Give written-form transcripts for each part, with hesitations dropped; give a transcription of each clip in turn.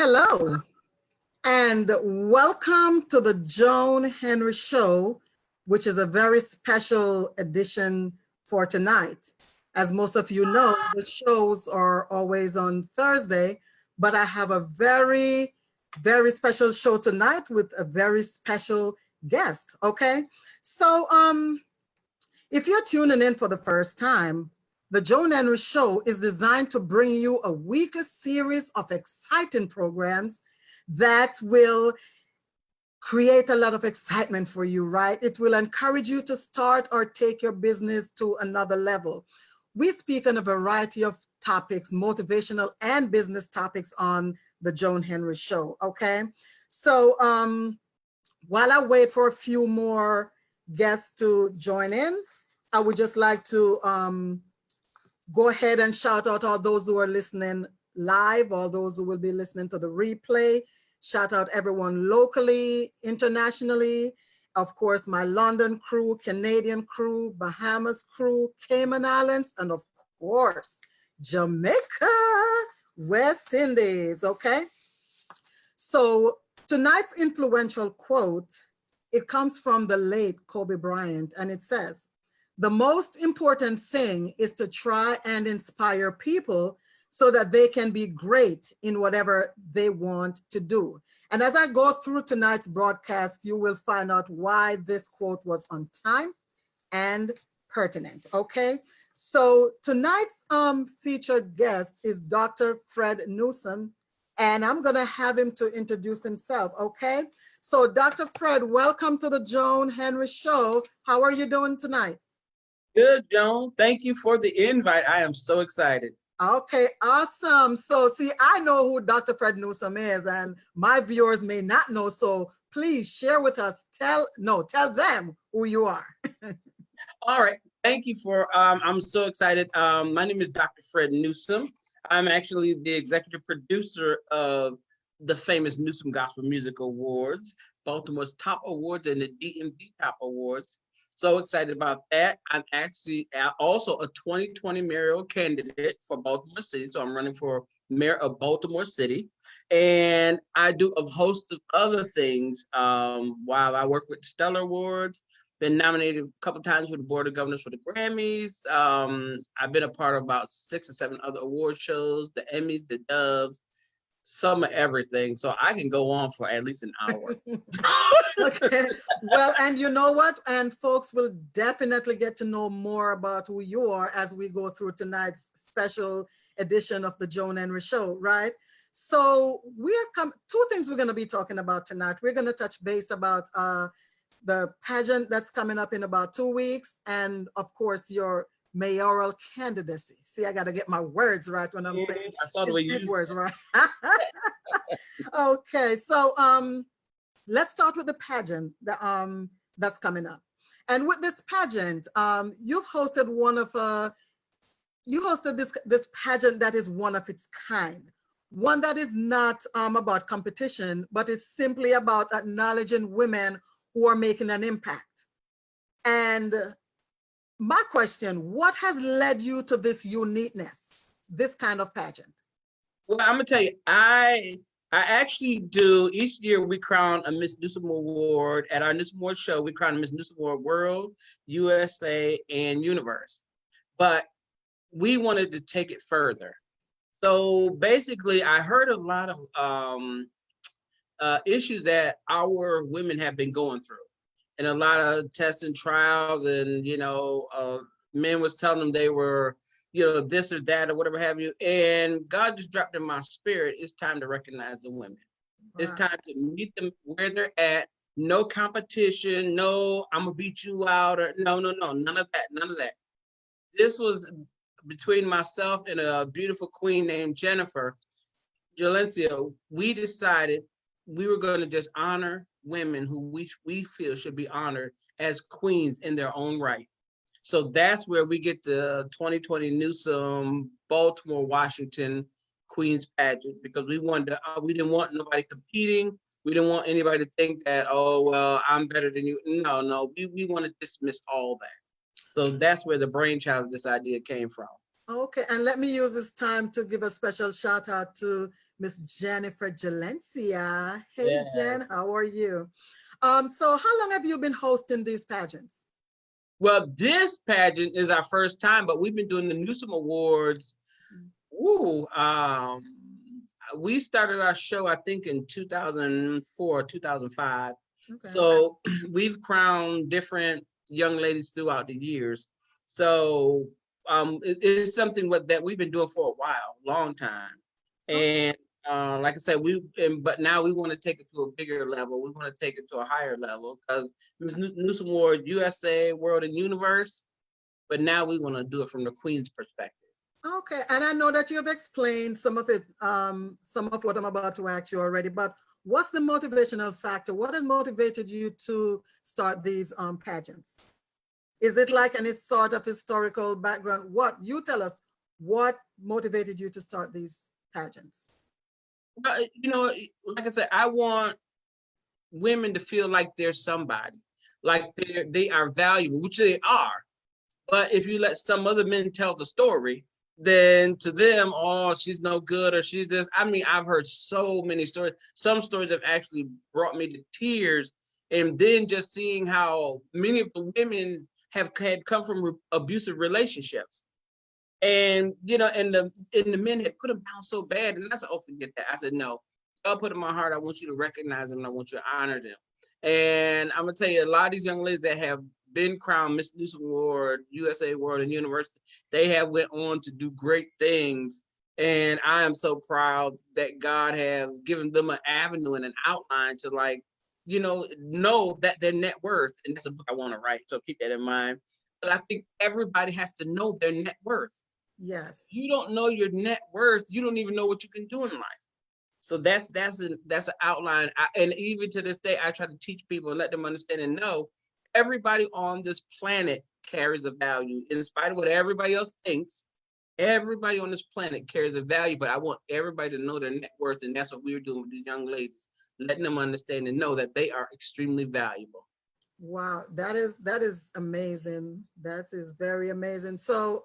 Hello, and welcome to the Joan Henry Show, which is a very special edition for tonight. As most of you know, the shows are always on Thursday, but I have a very special show tonight with a very special guest, okay? So if you're tuning in for the first time, the Joan Henry Show is designed to bring you a weekly series of exciting programs that will create a lot of excitement for you, right? It will encourage you to start or take your business to another level. We speak on a variety of topics, motivational and business topics on the Joan Henry Show, okay? So while I wait for a few more guests to join in, I would just like to go ahead and shout out all those who are listening live, all those who will be listening to the replay. Shout out everyone locally, internationally. Of course, my London crew, Canadian crew, Bahamas crew, Cayman Islands, and of course, Jamaica, West Indies, okay? So tonight's influential quote, it comes from the late Kobe Bryant, and it says, "The most important thing is to try and inspire people so that they can be great in whatever they want to do." And as I go through tonight's broadcast, you will find out why this quote was on time and pertinent, okay? So tonight's featured guest is Dr. Fred Newsome, and I'm gonna have him to introduce himself, okay? So Dr. Fred, welcome to the Joan Henry Show. How are you doing tonight? Good, Joan. Thank you for the invite. I am so excited. Okay, awesome. So see, I know who Dr. Fred Newsome is, and my viewers may not know. So please share with us, tell them who you are. All right. Thank you for, I'm so excited. My name is Dr. Fred Newsome. I'm actually the executive producer of the famous Newsome Gospel Music Awards, Baltimore's top awards and the DMV top awards. So excited about that. I'm actually also a 2020 mayoral candidate for Baltimore City. So I'm running for mayor of Baltimore City. And I do a host of other things while I work with the Stellar Awards. Been nominated a couple times for the Board of Governors for the Grammys. I've been a part of about 6 or 7 other award shows, the Emmys, the Doves, some of everything. So I can go on for at least an hour. Okay. Well, and you know what? And folks will definitely get to know more about who you are as we go through tonight's special edition of the Joan Henry Show, right? So two things we're going to be talking about tonight. We're going to touch base about the pageant that's coming up in about 2 weeks, and of course your mayoral candidacy. See, I got to get my words right when I'm saying I saw the way you words, right? Okay, so let's start with the pageant that's coming up. And with this pageant, you've hosted this pageant that is one of its kind. One that is not about competition, but is simply about acknowledging women who are making an impact. And my question, what has led you to this uniqueness, this kind of pageant? Well, I'm gonna tell you, I actually do, each year we crown a Miss Newsome Award. At our Newsome Award show, we crown a Miss Newsome Award World, USA, and Universe. But we wanted to take it further. So basically, I heard a lot of issues that our women have been going through, and a lot of tests and trials, and men was telling them they were this or that or whatever have you, and God just dropped in my spirit, it's time to recognize the women. Wow. It's time to meet them where they're at. No competition, no I'm gonna beat you out, or no, none of that. This was between myself and a beautiful queen named Jennifer Jalencia. We decided we were going to just honor women who we feel should be honored as queens in their own right. So that's where we get the 2020 Newsome Baltimore Washington Queens pageant, because we didn't want nobody competing. We didn't want anybody to think that, oh, well, I'm better than you. No, we want to dismiss all that. So that's where the brainchild of this idea came from. Okay, and let me use this time to give a special shout out to Miss Jennifer Jalencia. Hey, Yeah. Jen, how are you? So how long have you been hosting these pageants? Well, this pageant is our first time, but we've been doing the Newsome Awards. Ooh, we started our show, I think, in 2004, 2005. Okay. So we've crowned different young ladies throughout the years. So it is something that we've been doing for a while, long time. Okay. And like I said, but now we want to take it to a bigger level. We want to take it to a higher level because Miss Newsome Award USA, World and Universe. But now we want to do it from the Queen's perspective. Okay, and I know that you have explained some of it, some of what I'm about to ask you already, but what's the motivational factor? What has motivated you to start these pageants? Is it like any sort of historical background? What, you tell us, what motivated you to start these pageants? But like I said, I want women to feel like they're somebody, like they are valuable, which they are. But if you let some other men tell the story, then to them, oh, she's no good or she's this. I mean, I've heard so many stories. Some stories have actually brought me to tears. And then just seeing how many of the women have had come from abusive relationships. And and the men had put them down so bad. And I said, oh, forget that. I said, no, I'll put in my heart. I want you to recognize them and I want you to honor them. And I'm gonna tell you, a lot of these young ladies that have been crowned Miss Newsome Award, USA World and University, they have went on to do great things. And I am so proud that God has given them an avenue and an outline to know that their net worth. And that's a book I want to write. So keep that in mind. But I think everybody has to know their net worth. Yes. You don't know your net worth, you don't even know what you can do in life. So that's an outline. And even to this day, I try to teach people and let them understand and know everybody on this planet carries a value. In spite of what everybody else thinks, everybody on this planet carries a value. But I want everybody to know their net worth, and that's what we're doing with these young ladies, letting them understand and know that they are extremely valuable. Wow, that is amazing. That is very amazing. So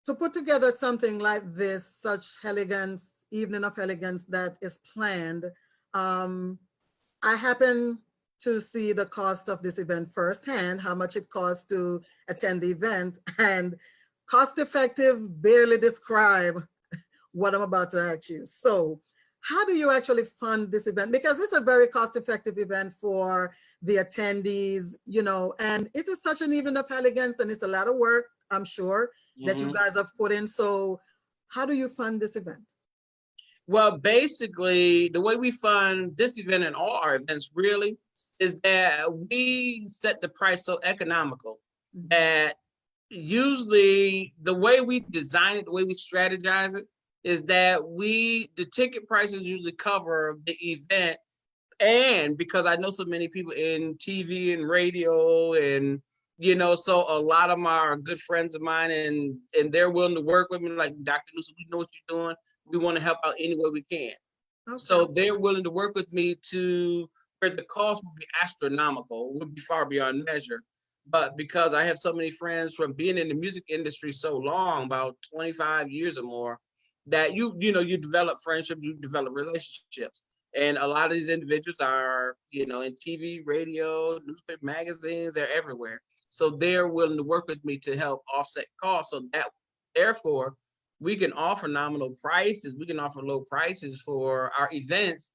to put together something like this, such elegance, evening of elegance that is planned, um, I happen to see the cost of this event firsthand, how much it costs to attend the event, and cost effective barely describe what I'm about to ask you. So how do you actually fund this event? Because it's a very cost effective event for the attendees, and it is such an evening of elegance and it's a lot of work, I'm sure, that you Mhm. guys have put in. So how do you fund this event? Well, basically, the way we fund this event and all our events really is that we set the price so economical Mhm. that usually the way we design it, the way we strategize it, is that the ticket prices usually cover the event. And because I know so many people in TV and radio and so a lot of them are good friends of mine and they're willing to work with me like Dr. Newsom, we know what you're doing. We want to help out any way we can. Okay. So they're willing to work with me to where the cost would be astronomical, would be far beyond measure. But because I have so many friends from being in the music industry so long, about 25 years or more, that you develop friendships, you develop relationships. And a lot of these individuals are, in TV, radio, newspaper, magazines, they're everywhere. So they're willing to work with me to help offset costs. So that therefore we can offer nominal prices. We can offer low prices for our events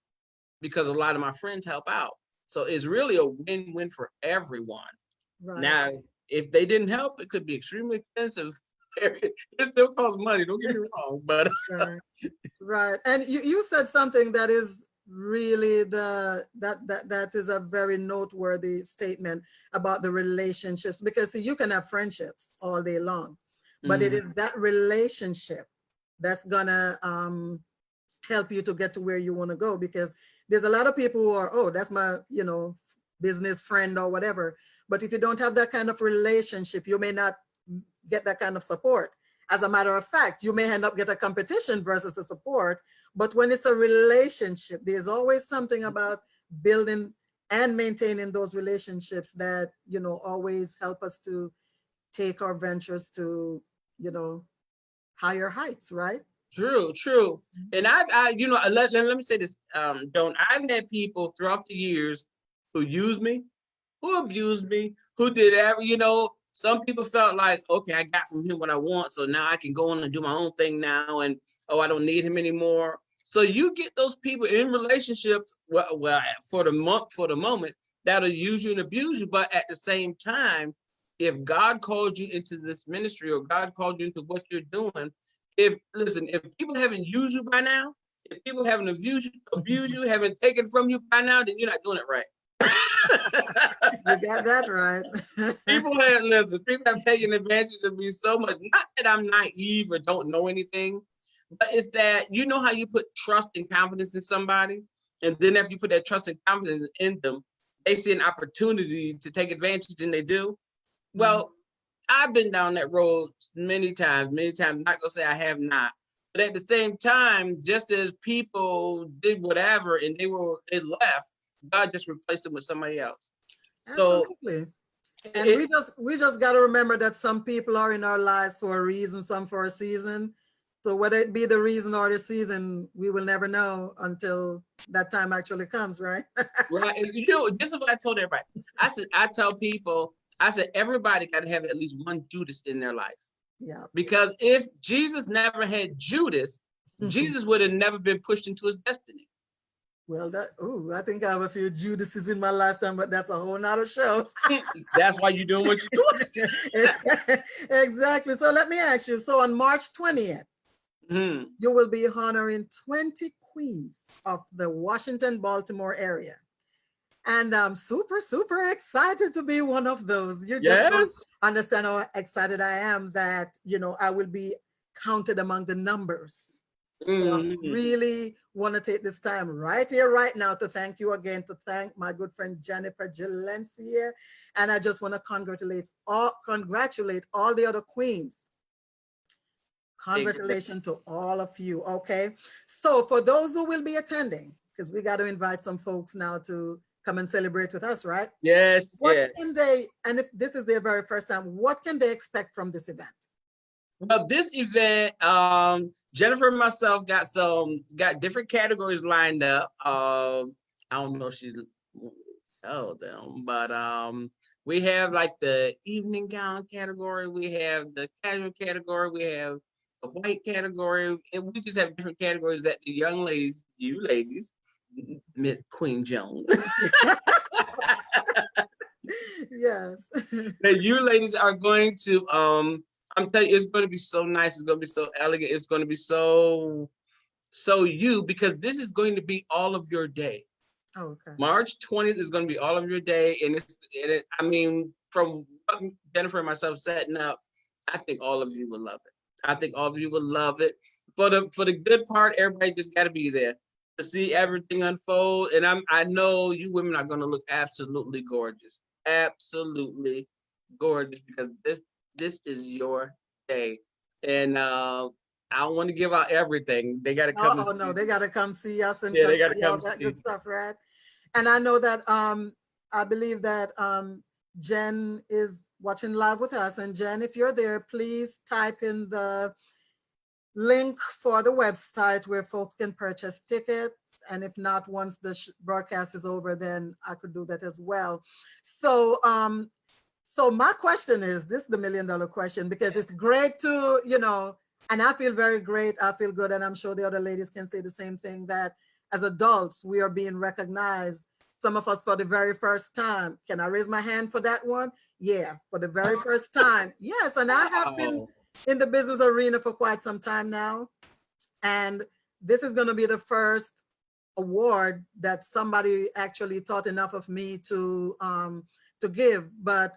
because a lot of my friends help out. So it's really a win-win for everyone. Right. Now, if they didn't help, it could be extremely expensive. It still costs money, don't get me wrong, but Right. Right. And you said something that is really that is a very noteworthy statement about the relationships, because see, you can have friendships all day long, but it Mhm. is that relationship that's gonna help you to get to where you want to go, because there's a lot of people who are, oh, that's my business friend or whatever, but if you don't have that kind of relationship, you may not get that kind of support. As a matter of fact, you may end up get a competition versus a support. But when it's a relationship, there's always something about building and maintaining those relationships that always help us to take our ventures to you know higher heights, right? True, true. And let me say this, Joan, I've had people throughout the years who use me, who abused me, who did some people felt like, okay, I got from him what I want, so now I can go on and do my own thing now, and oh, I don't need him anymore. So you get those people in relationships, well, for the moment, that'll use you and abuse you. But at the same time, if God called you into this ministry or God called you into what you're doing, if people haven't used you by now, if people haven't abused you, haven't taken from you by now, then you're not doing it right. You got that right. People have taken advantage of me so much. Not that I'm naive or don't know anything, but it's that how you put trust and confidence in somebody, and then after you put that trust and confidence in them, they see an opportunity to take advantage, and they do. Well, I've been down that road many times. I'm not gonna say I have not, but at the same time, just as people did whatever and they left, God just replaced them with somebody else. So absolutely. And we just got to remember that some people are in our lives for a reason, some for a season. So whether it be the reason or the season, we will never know until that time actually comes, right? right. And this is what I told everybody. I tell people, everybody got to have at least one Judas in their life. Yeah. Because if Jesus never had Judas, Jesus would have never been pushed into his destiny. Well, I think I have a few Judases in my lifetime, but that's a whole nother show. That's why you're doing what you're doing. Exactly. So let me ask you, so on March 20th, you will be honoring 20 queens of the Washington, Baltimore area. And I'm super, super excited to be one of those. You just don't understand how excited I am that, I will be counted among the numbers. So I really want to take this time right here, right now, to thank you again, to thank my good friend Jennifer Gillencia. And I just want to congratulate all the other queens. Congratulations to all of you. Okay. So for those who will be attending, because we got to invite some folks now to come and celebrate with us, right? Yes. What can they, and if this is their very first time, what can they expect from this event? Well, this event, Jennifer and myself got different categories lined up. I don't know if she told them, but we have like the evening gown category, we have the casual category, we have the white category, and we just have different categories that the young ladies, you ladies, Queen Joan. Yes. That you ladies are going to I'm telling you, it's going to be so nice. It's going to be so elegant. It's going to be so you, because this is going to be all of your day. Oh, okay. March 20th is going to be all of your day, and I mean, from what Jennifer and myself setting up, I think all of you will love it. I think all of you will love it. For the good part, everybody just got to be there to see everything unfold. And I know you women are going to look absolutely gorgeous, absolutely gorgeous, because this is your day. And I don't want to give out everything. They got to come. Oh no, they got to come see us and they got to come all that good stuff, right? And I know that I believe that Jen is watching live with us. And Jen, if you're there, please type in the link for the website where folks can purchase tickets. And if not, once the broadcast is over, then I could do that as well. So so my question is, this is the $1 million question, because it's great to, and I feel very great. I feel good. And I'm sure the other ladies can say the same thing, that as adults, we are being recognized. Some of us for the very first time. Can I raise my hand for that one? Yeah, for the very first time. Yes, and I have been in the business arena for quite some time now. And this is going to be the first award that somebody actually thought enough of me to give, but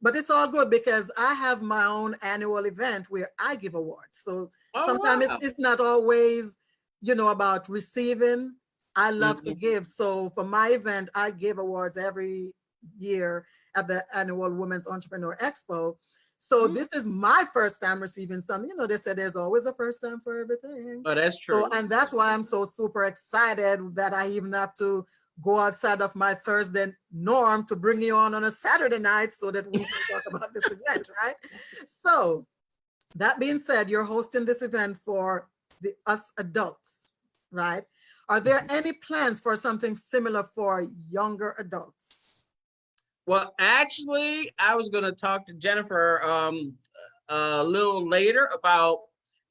it's all good, because I have my own annual event where I give awards. So sometimes it's not always, about receiving. I love to give. So for my event, I give awards every year at the annual Women's Entrepreneur Expo. So this is my first time receiving something. They said there's always a first time for everything. Oh, that's true. So, and that's why I'm so super excited that I even have to go outside of my Thursday norm to bring you on a Saturday night so that we can talk about this event, right? So that being said, you're hosting this event for us adults, right? Are there any plans for something similar for younger adults? Well, actually, I was going to talk to Jennifer a little later about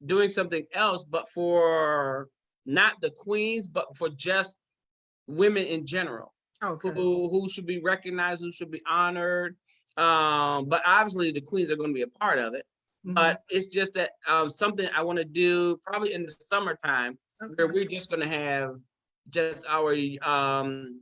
doing something else, but for not the queens, but for just women in general, Okay. who should be recognized, who should be honored. But obviously, the queens are going to be a part of it. But it's just that something I want to do probably in the summertime, where we're just going to have just our young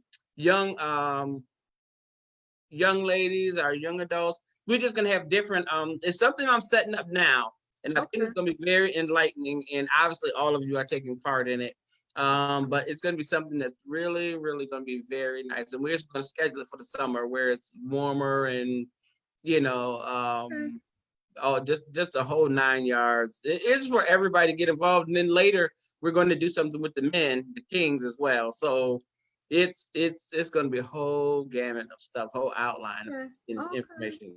young ladies, our young adults. We're just gonna have different. It's something I'm setting up now, and I think it's gonna be very enlightening. And obviously, all of you are taking part in it. But it's gonna be something that's really, really gonna be very nice. And we're just gonna schedule it for the summer, where it's warmer and you know, oh, just the whole 9 yards. It is for everybody to get involved, and then later we're going to do something with the men, the kings as well. So it's going to be a whole gamut of stuff, whole outline of information.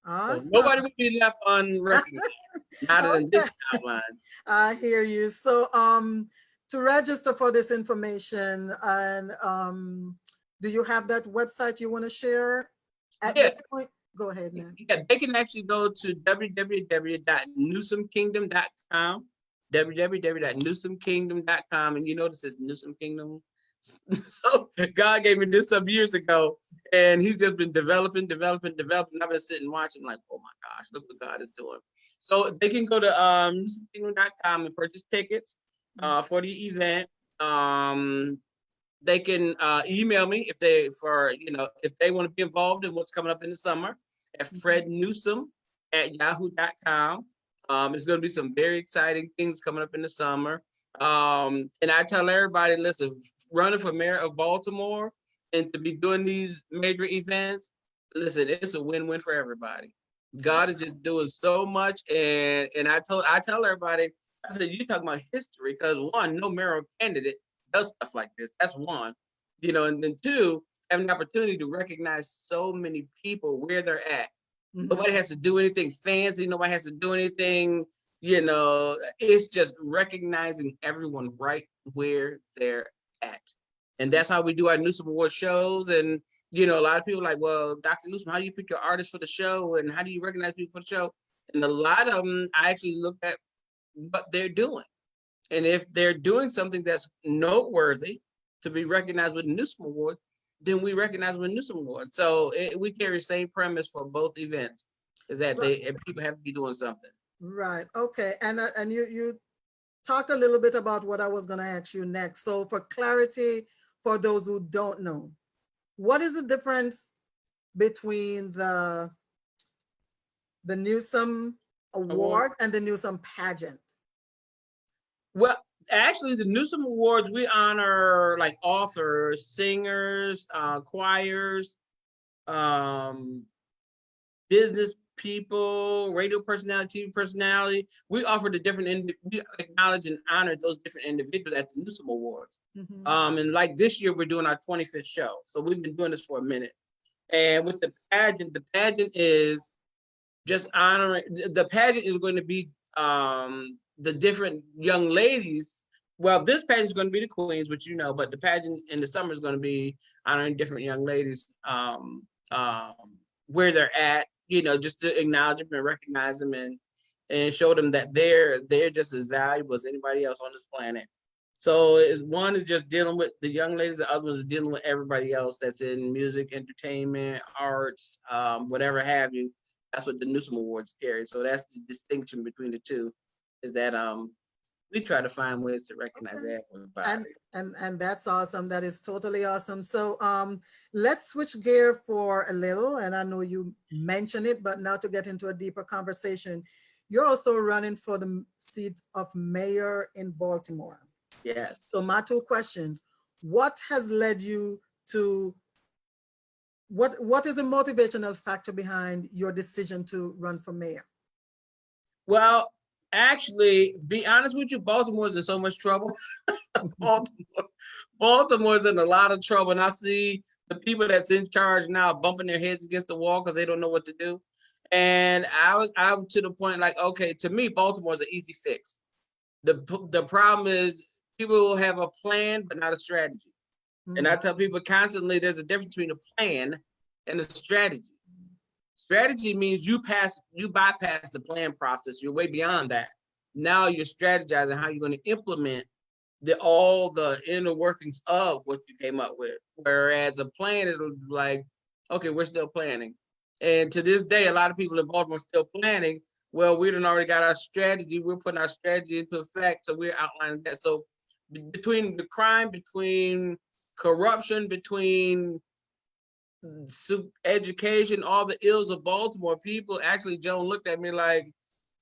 Awesome. So nobody will be left unrecognized. Not in this outline. I hear you. So to register for this information, and do you have that website you want to share at this point? Go ahead, man. Yeah, they can actually go to www.newsomekingdom.com, www.newsomekingdom.com, and you notice it's Newsome Kingdom. So God gave me this some years ago, and He's just been developing. I've been sitting watching, like, oh my gosh, look what God is doing. So they can go to newsomekingdom.com and purchase tickets for the event. They can email me if they want to be involved in what's coming up in the summer at frednewsome@yahoo.com. It's going to be some very exciting things coming up in the summer. And I tell everybody, listen, running for mayor of Baltimore and to be doing these major events, listen, it's a win-win for everybody. God is just doing so much. And I tell everybody, I said, you talking about history, because one, no mayoral candidate does stuff like this. That's one, and then two, having an opportunity to recognize so many people where they're at. Nobody has to do anything fancy. Nobody has to do anything, it's just recognizing everyone right where they're at. And that's how we do our Newsome Award shows. And, a lot of people are like, well, Dr. Newsome, how do you pick your artists for the show? And how do you recognize people for the show? And a lot of them, I actually look at what they're doing. And if they're doing something that's noteworthy to be recognized with the Newsome Award, then we recognize with Newsome Award. So we carry the same premise for both events, is that people have to be doing something. Right. Okay. And you talked a little bit about what I was going to ask you next. So for clarity, for those who don't know, what is the difference between the Newsome Award and the Newsome pageant? Well, actually, the Newsome Awards, we honor like authors, singers, choirs, business people, radio personality, TV personality. We offer we acknowledge and honor those different individuals at the Newsome Awards. And like this year, we're doing our 25th show. So we've been doing this for a minute. And with the pageant is just honoring, the pageant is going to be the different young ladies. Well, this pageant is going to be the queens, which but the pageant in the summer is going to be honoring different young ladies where they're at, just to acknowledge them and recognize them and show them that they're just as valuable as anybody else on this planet. So one is just dealing with the young ladies, the other one is dealing with everybody else that's in music, entertainment, arts, whatever have you. That's what the Newsome Awards carry. So that's the distinction between the two, is that we try to find ways to recognize everybody. And that's awesome. That is totally awesome. So let's switch gear for a little. And I know you mentioned it, but now to get into a deeper conversation, you're also running for the seat of mayor in Baltimore. Yes. So my two questions: what has led you to what is the motivational factor behind your decision to run for mayor? Well, actually, be honest with you, Baltimore's in so much trouble. Baltimore's in a lot of trouble, and I see the people that's in charge now bumping their heads against the wall because they don't know what to do. And I'm to the point, like, okay, to me, Baltimore's an easy fix. The problem is people will have a plan, but not a strategy. And I tell people constantly, there's a difference between a plan and a strategy. Strategy means you bypass the plan process. You're way beyond that. Now you're strategizing how you're going to implement all the inner workings of what you came up with. Whereas a plan is like, okay, we're still planning. And to this day, a lot of people in Baltimore are still planning. Well, we done already got our strategy. We're putting our strategy into effect. So we're outlining that. So between the crime, between corruption, between education, all the ills of Baltimore, people actually, Joan looked at me like,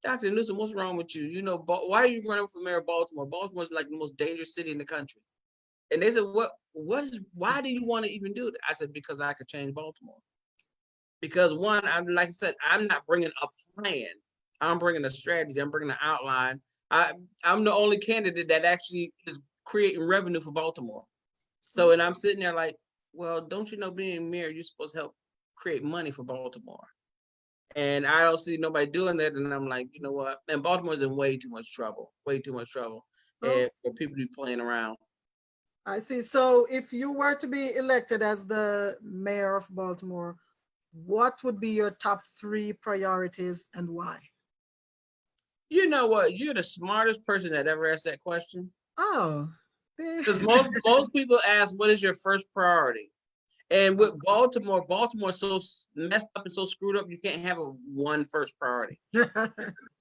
Dr. Newsome, what's wrong with you? You know, why are you running for mayor of Baltimore? Baltimore is like the most dangerous city in the country. And they said, why do you want to even do that? I said, because I could change Baltimore. Because one, like I said, I'm not bringing a plan. I'm bringing a strategy. I'm bringing an outline. I'm the only candidate that actually is creating revenue for Baltimore. So, and I'm sitting there like, well, don't you know, being mayor, you're supposed to help create money for Baltimore. And I don't see nobody doing that. And I'm like, you know what? And Baltimore's in way too much trouble. And for people to be playing around. I see. So if you were to be elected as the mayor of Baltimore, what would be your top 3 priorities and why? You know what? You're the smartest person that ever asked that question. Oh. Because most people ask, what is your first priority? And with Baltimore is so messed up and so screwed up, you can't have one first priority.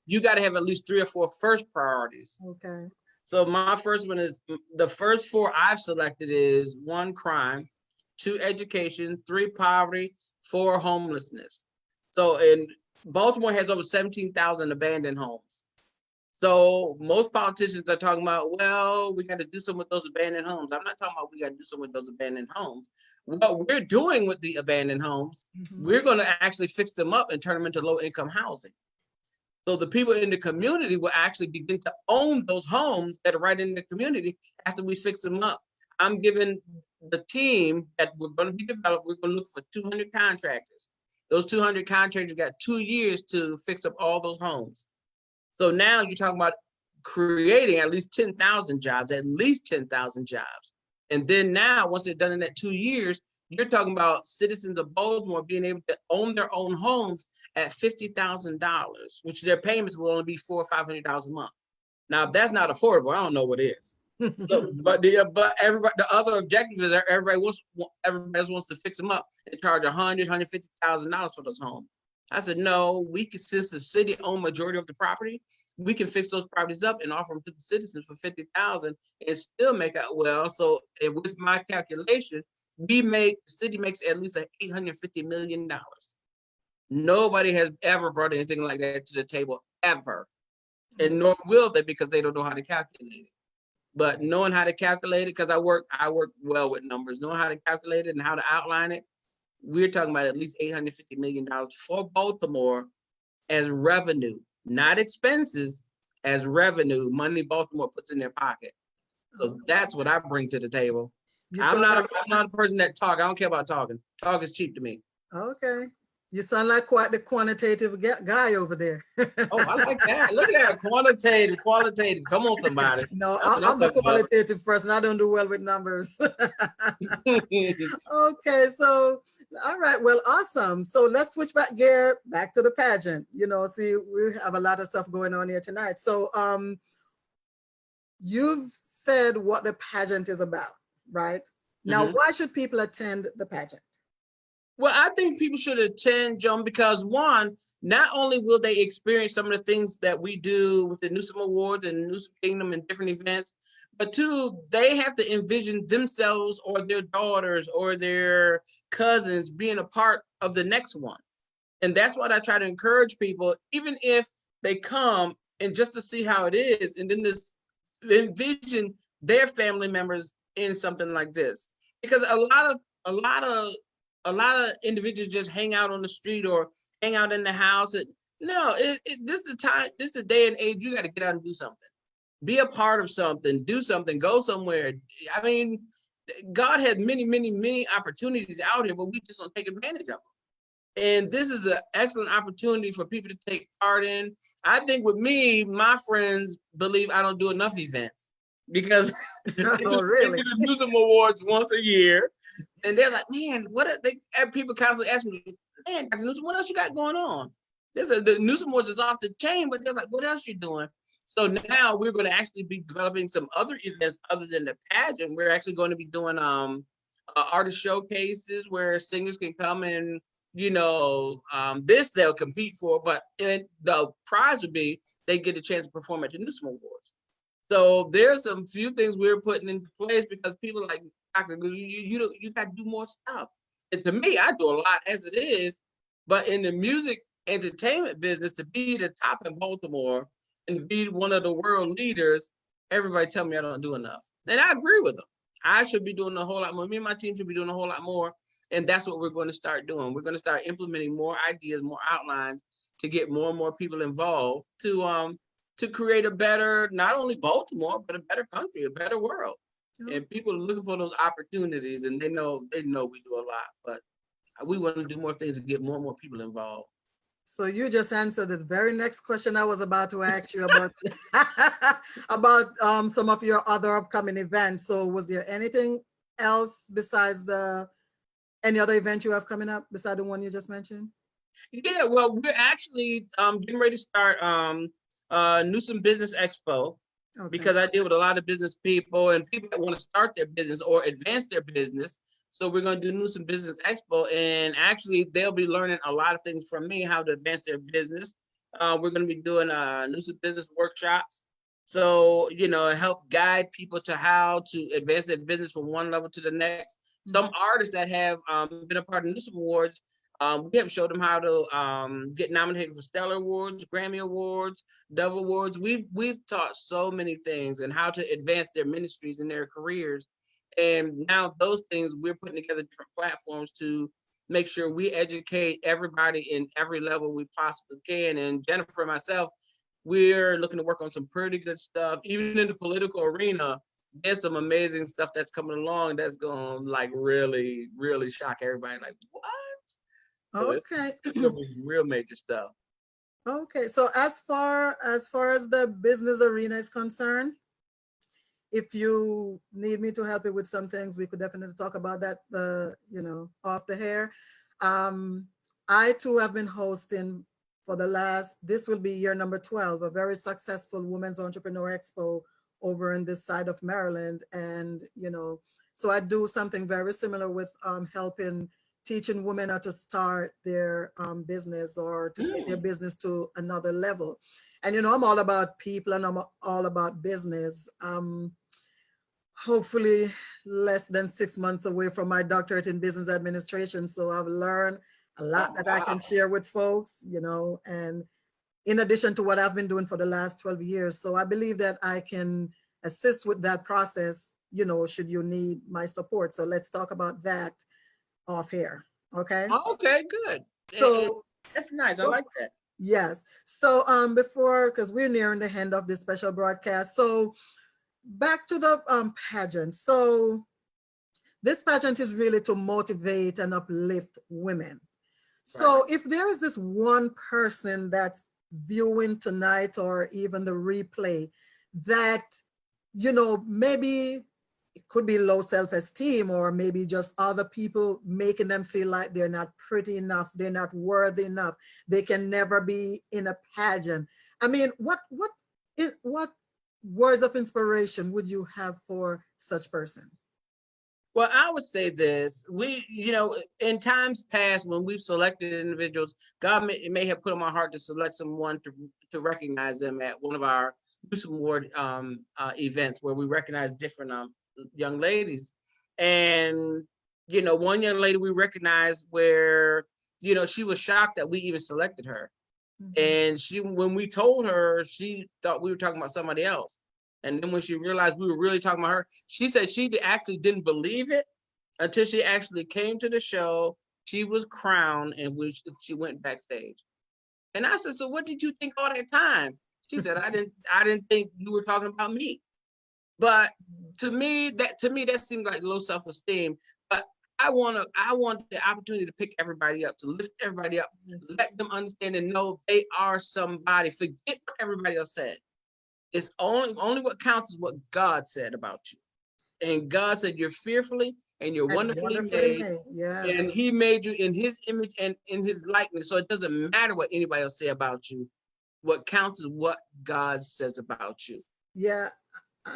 You got to have at least 3 or 4 first priorities. Okay. So my first one is, the first 4 I've selected is 1, crime, 2, education, 3, poverty, 4, homelessness. So in Baltimore has over 17,000 abandoned homes. So most politicians are talking about, well, we got to do something with those abandoned homes. I'm not talking about we got to do something with those abandoned homes. What we're doing with the abandoned homes, we're going to actually fix them up and turn them into low-income housing. So the people in the community will actually begin to own those homes that are right in the community after we fix them up. I'm giving the team that we're going to be developed, we're going to look for 200 contractors. Those 200 contractors got 2 years to fix up all those homes. So now you're talking about creating at least 10,000 jobs, And then now, once they're done in that 2 years, you're talking about citizens of Baltimore being able to own their own homes at $50,000, which their payments will only be $400 or $500 a month. Now, if that's not affordable, I don't know what is. But everybody, the other objective is everybody wants to fix them up and charge $100,000, $150,000 for those homes. I said, no, since the city owns majority of the property, we can fix those properties up and offer them to the citizens for $50,000 and still make out well. So with my calculation, the city makes at least $850 million. Nobody has ever brought anything like that to the table, ever. And nor will they, because they don't know how to calculate it. But knowing how to calculate it, because I work well with numbers, knowing how to calculate it and how to outline it, we're talking about at least $850 million for Baltimore as revenue, not expenses, as revenue, money Baltimore puts in their pocket. So that's what I bring to the table. I'm not a person that talk. I don't care about talking. Talk is cheap to me. Okay. You sound like quite the quantitative guy over there. Oh, I like that. Look at that. Qualitative. Come on, somebody. No, I'm the qualitative person. I don't do well with numbers. Okay, so, all right, well, awesome. So let's switch back to the pageant. See, we have a lot of stuff going on here tonight. So you've said what the pageant is about, right? Now, why should people attend the pageant? Well, I think people should attend, Joan, because one, not only will they experience some of the things that we do with the Newsome Awards and Newsome Kingdom and different events, but two, they have to envision themselves or their daughters or their cousins being a part of the next one. And that's what I try to encourage people, even if they come and just to see how it is, and then envision their family members in something like this. Because a lot of individuals just hang out on the street or hang out in the house. No, this is the time, this is the day and age, you got to get out and do something. Be a part of something, do something, go somewhere. I mean, God had many, many, many opportunities out here, but we just don't take advantage of them. And this is an excellent opportunity for people to take part in. I think with me, my friends believe I don't do enough events because they get Oh, really? the Newsome Awards once a year. And they're like, man, what are they? And people constantly ask me, man, Dr. Newsome, what else you got going on? The Newsome Awards is off the chain, but they're like, what else you doing? So now we're going to actually be developing some other events other than the pageant. We're actually going to be doing artist showcases where singers can come and, this they'll compete for, but the prize would be they get a chance to perform at the Newsome Awards. So there's some few things we're putting into place because people are like, Doctor, you got to do more stuff. And to me, I do a lot as it is, but in the music entertainment business, to be the top in Baltimore and to be one of the world leaders, everybody tell me I don't do enough. And I agree with them. I should be doing a whole lot more. Me and my team should be doing a whole lot more. And that's what we're going to start doing. We're going to start implementing more ideas, more outlines to get more and more people involved to create a better, not only Baltimore, but a better country, a better world. And people are looking for those opportunities, and they know we do a lot, but we want to do more things and get more and more people involved. So you just answered the very next question I was about to ask you about about some of your other upcoming events. So was there anything else besides any other event you have coming up besides the one you just mentioned? Yeah, well, we're actually getting ready to start Newsome Business Expo. Okay. Because I deal with a lot of business people and people that want to start their business or advance their business. So we're going to do Newsome Business Expo, and actually they'll be learning a lot of things from me, how to advance their business. We're going to be doing Newsome Business workshops. So, help guide people to how to advance their business from one level to the next. Some artists that have been a part of Newsome Awards, we have showed them how to get nominated for Stellar Awards, Grammy Awards, Dove Awards. We've taught so many things and how to advance their ministries and their careers. And now those things, we're putting together different platforms to make sure we educate everybody in every level we possibly can. And Jennifer and myself, we're looking to work on some pretty good stuff. Even in the political arena, there's some amazing stuff that's coming along that's going to like really, really shock everybody. Like, what? Okay. So it's real major stuff. Okay. So as far as the business arena is concerned, if you need me to help you with some things, we could definitely talk about that, off the air. I too have been hosting for this will be year number 12, a very successful Women's Entrepreneur Expo over in this side of Maryland. And, so I do something very similar with helping teaching women how to start their business or to take their business to another level. And, I'm all about people and I'm all about business. Hopefully less than 6 months away from my doctorate in business administration. So I've learned a lot that I can share with folks, and in addition to what I've been doing for the last 12 years. So I believe that I can assist with that process, should you need my support. So let's talk about that off here. Okay. Okay, good. So that's nice. I like that. Yes. So because we're nearing the end of this special broadcast. So back to the pageant. So this pageant is really to motivate and uplift women. So if there is this one person that's viewing tonight or even the replay that, maybe it could be low self-esteem or maybe just other people making them feel like they're not pretty enough, they're not worthy enough, they can never be in a pageant. I mean, what words of inspiration would you have for such person? Well, I would say this. We, in times past when we've selected individuals, God may have put on my heart to select someone to recognize them at one of our Newsome Award events where we recognize different young ladies. And, one young lady we recognized where, she was shocked that we even selected her. And when we told her, she thought we were talking about somebody else. And then when she realized we were really talking about her, she said she actually didn't believe it until she actually came to the show. She was crowned and she went backstage. And I said, so what did you think all that time? She said, I didn't think you were talking about me. But to me, that seemed like low self-esteem. But I want the opportunity to pick everybody up, to lift everybody up, Yes. let them understand and know they are somebody. Forget what everybody else said. It's only what counts is what God said about you. And God said you're fearfully and you're And wonderfully wonderfully made. made. Yes. And he made you in his image and in his likeness. So it doesn't matter what anybody else say about you. What counts is what God says about you. Yeah.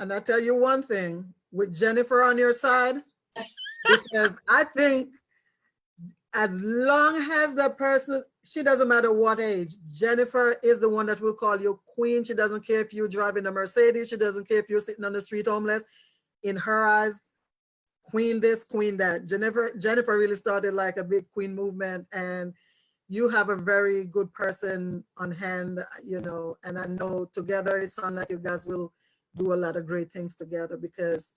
And I tell you one thing, with Jennifer on your side, because I think as long as the person, she doesn't matter what age, Jennifer is the one that will call you queen. She doesn't care if you're driving a Mercedes. She doesn't care if you're sitting on the street homeless. In her eyes, queen this, queen that. Jennifer really started like a big queen movement, and you have a very good person on hand, and I know together it sounds like you guys will do a lot of great things together, because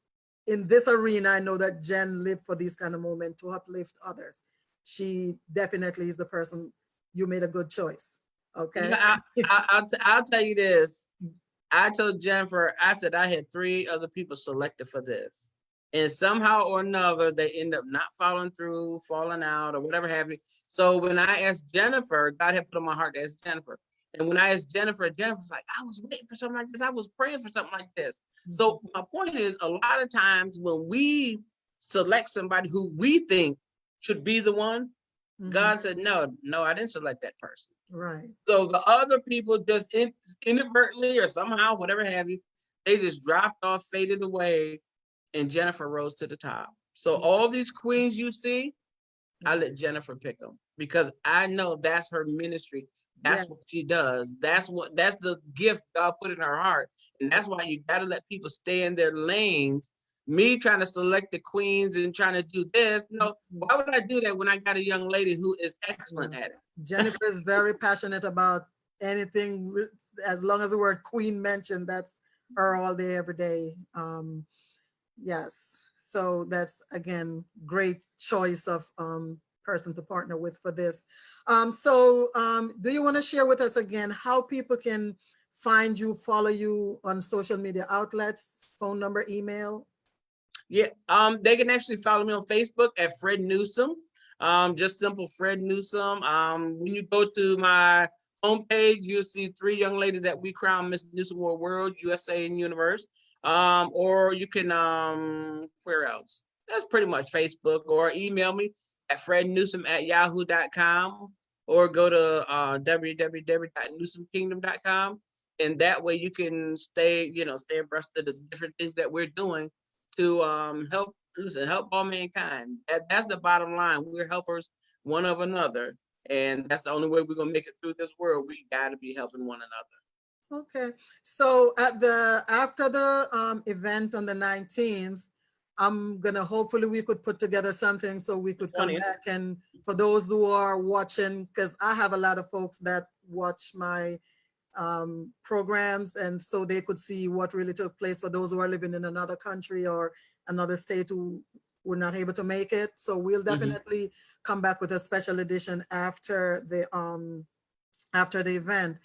in this arena, I know that Jen lived for these kind of moments to uplift others. She definitely is the person. You made a good choice. Okay. I'll tell you this. I told Jennifer, I said I had 3 other people selected for this. And somehow or another, they end up not following through, falling out, or whatever have you. So when I asked Jennifer, God had put on my heart to ask Jennifer. And when I asked Jennifer, Jennifer's like, I was waiting for something like this. I was praying for something like this. So my point is, a lot of times when we select somebody who we think should be the one, God said, no, I didn't select that person. Right. So the other people just inadvertently or somehow, whatever have you, they just dropped off, faded away, and Jennifer rose to the top. So all these queens you see, I let Jennifer pick them because I know that's her ministry. That's what she does. That's the gift God put in her heart. And that's why you got to let people stay in their lanes. Me trying to select the queens and trying to do this. No, why would I do that when I got a young lady who is excellent at it? Jennifer is very passionate about anything, as long as the word queen mentioned, that's her all day, every day. Yes. So that's, again, great choice of person to partner with for this. Do you want to share with us again how people can find you, follow you on social media outlets, phone number, email? Yeah, they can actually follow me on Facebook at Fred Newsome. Just simple Fred Newsome. When you go to my homepage, you'll see 3 young ladies that we crown Miss Newsome World, USA, and Universe. Or you can, where else? That's pretty much Facebook, or email me at frednewsome@yahoo.com, or go to www.newsomekingdom.com. And that way you can stay abreast of the different things that we're doing to help all mankind. That's the bottom line. We're helpers one of another, and that's the only way we're gonna make it through this world. We got to be helping one another. Okay. So after the event on the 19th, I'm gonna, hopefully we could put together something so we could come 20th. back, and for those who are watching, because I have a lot of folks that watch my programs, and so they could see what really took place for those who are living in another country or another state who were not able to make it. So we'll definitely come back with a special edition after the event.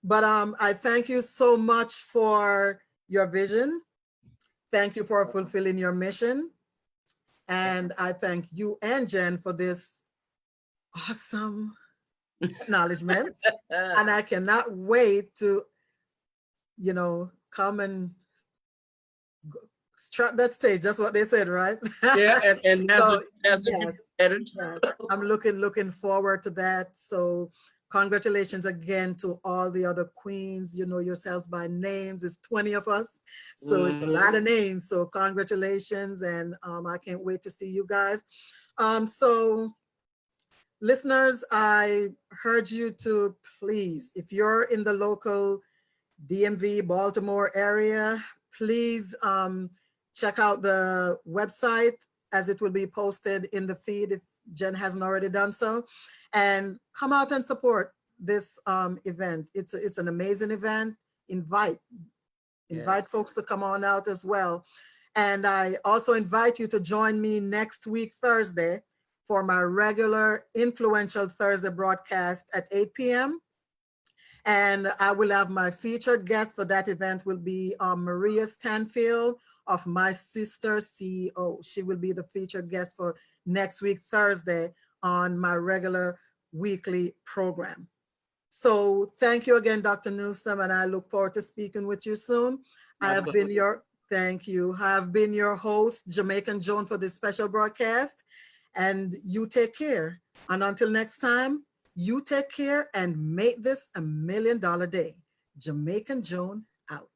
But I thank you so much for your vision. Thank you for fulfilling your mission. And I thank you and Jen for this awesome acknowledgement. And I cannot wait to, come and strap that stage. That's what they said, right? Yeah, and that's So, that's yes, yes. I'm looking forward to that. So congratulations again to all the other queens. You know yourselves by names. It's 20 of us. So it's a lot of names. So congratulations. And I can't wait to see you guys. So listeners, I heard you to please, if you're in the local DMV, Baltimore area, please check out the website, as it will be posted in the feed if Jen hasn't already done so, and come out and support this event. It's an amazing event. Invite folks to come on out as well. And I also invite you to join me next week, Thursday, for my regular Influential Thursday broadcast at 8 p.m. And I will have my featured guest for that event will be Maria Stanfield of My Sister CEO. She will be the featured guest for next week, Thursday, on my regular weekly program. So thank you again, Dr. Newsome, and I look forward to speaking with you soon. I have been your, thank you. I have been your host, Jamaican Joan, for this special broadcast. And you take care. And until next time, you take care and make this $1 million day. Jamaican Joan out.